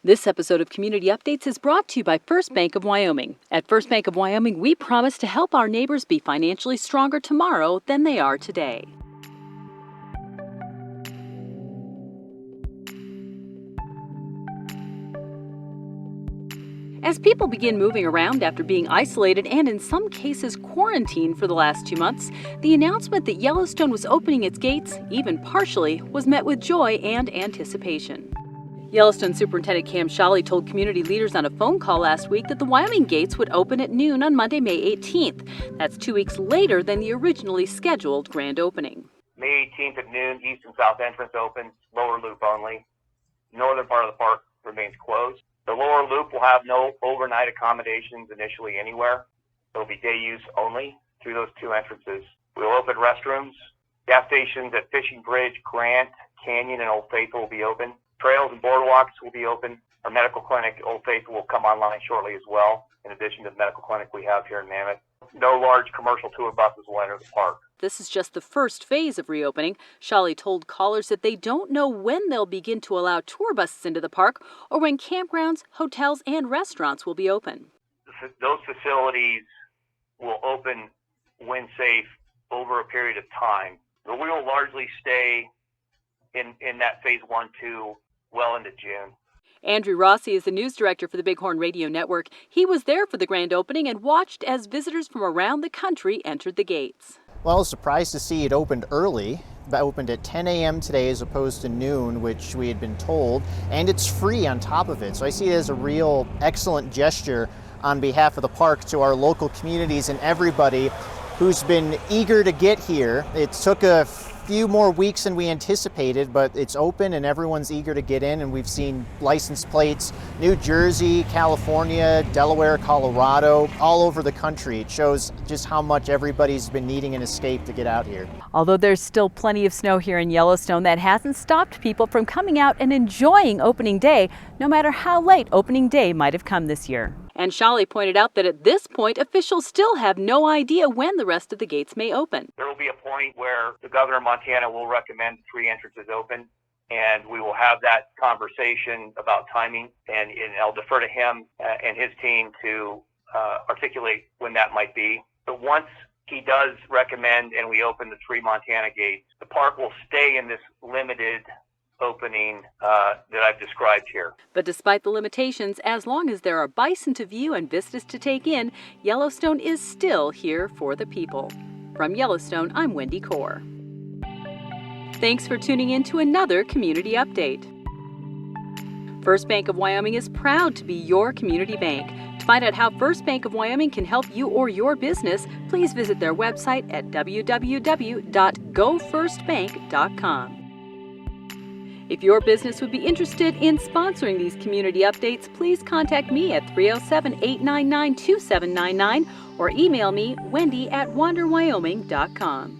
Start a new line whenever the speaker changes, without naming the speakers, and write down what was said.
This episode of Community Updates is brought to you by First Bank of Wyoming. At First Bank of Wyoming, we promise to help our neighbors be financially stronger tomorrow than they are today. As people begin moving around after being isolated and in some cases quarantined for the last 2 months, the announcement that Yellowstone was opening its gates, even partially, was met with joy and anticipation. Yellowstone Superintendent Cam Shawley told community leaders on a phone call last week that the Wyoming gates would open at noon on Monday, May 18th. That's 2 weeks later than the originally scheduled grand opening.
May 18th at noon, east and south entrance opens, lower loop only. Northern part of the park remains closed. The lower loop will have no overnight accommodations initially anywhere. It'll be day use only through those two entrances. We'll open restrooms. Gas stations at Fishing Bridge, Grant, Canyon, and Old Faithful will be open. Trails and boardwalks will be open. Our medical clinic, Old Faithful, will come online shortly as well, in addition to the medical clinic we have here in Mammoth. No large commercial tour buses will enter the park.
This is just the first phase of reopening. Shawley told callers that they don't know when they'll begin to allow tour buses into the park or when campgrounds, hotels, and restaurants will be open.
Those facilities will open when safe over a period of time, but we will largely stay in that phase 1-2 well into June.
Andrew Rossi is the news director for the Bighorn Radio Network. He was there for the grand opening and watched as visitors from around the country entered the gates.
Well, I was surprised to see it opened early. It opened at 10 a.m. today as opposed to noon, which we had been told, and it's free on top of it. So I see it as a real excellent gesture on behalf of the park to our local communities and everybody who's been eager to get here. It took a few more weeks than we anticipated, but it's open and everyone's eager to get in, and we've seen license plates, New Jersey, California, Delaware, Colorado, all over the country. It shows just how much everybody's been needing an escape to get out here.
Although there's still plenty of snow here in Yellowstone, that hasn't stopped people from coming out and enjoying opening day, no matter how late opening day might have come this year. And Shawley pointed out that at this point, officials still have no idea when the rest of the gates may open.
There will be a point where the governor of Montana will recommend 3 entrances open, and we will have that conversation about timing, and I'll defer to him and his team to articulate when that might be. But once he does recommend and we open the 3 Montana gates, the park will stay in this limited opening that I've described here.
But despite the limitations, as long as there are bison to view and vistas to take in, Yellowstone is still here for the people. From Yellowstone, I'm Wendy Kaur. Thanks for tuning in to another Community Update. First Bank of Wyoming is proud to be your community bank. To find out how First Bank of Wyoming can help you or your business, please visit their website at www.gofirstbank.com. If your business would be interested in sponsoring these community updates, please contact me at 307-899-2799 or email me, wendy@wanderwyoming.com.